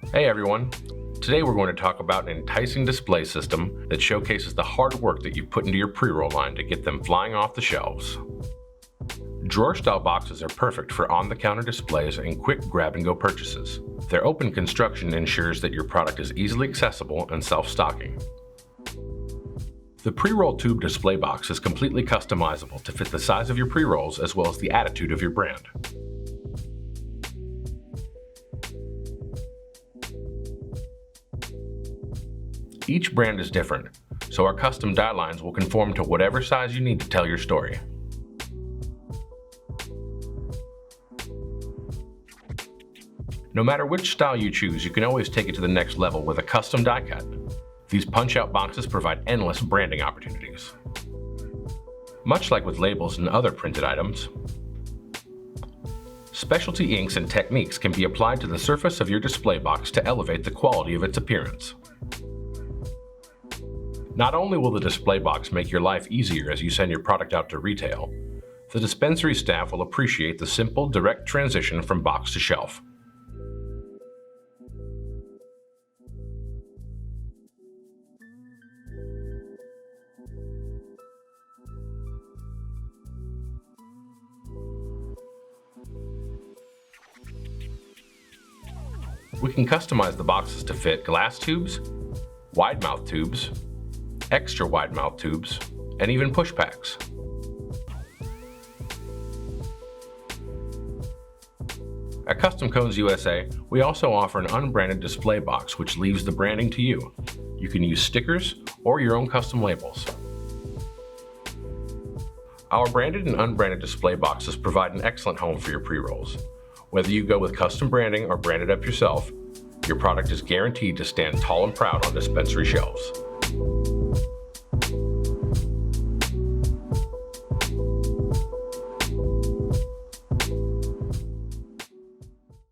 Hey everyone! Today we're going to talk about an enticing display system that showcases the hard work that you've put into your pre-roll line to get them flying off the shelves. Drawer-style boxes are perfect for on-the-counter displays and quick grab-and-go purchases. Their open construction ensures that your product is easily accessible and self-stocking. The pre-roll tube display box is completely customizable to fit the size of your pre-rolls as well as the attitude of your brand. Each brand is different, so our custom die lines will conform to whatever size you need to tell your story. No matter which style you choose, you can always take it to the next level with a custom die cut. These punch-out boxes provide endless branding opportunities. Much like with labels and other printed items, specialty inks and techniques can be applied to the surface of your display box to elevate the quality of its appearance. Not only will the display box make your life easier as you send your product out to retail, the dispensary staff will appreciate the simple, direct transition from box to shelf. We can customize the boxes to fit glass tubes, wide mouth tubes, extra wide mouth tubes, and even push packs. At CustomConesUSA, we also offer an unbranded display box which leaves the branding to you. You can use stickers or your own custom labels. Our branded and unbranded display boxes provide an excellent home for your pre-rolls. Whether you go with custom branding or brand it up yourself, your product is guaranteed to stand tall and proud on dispensary shelves.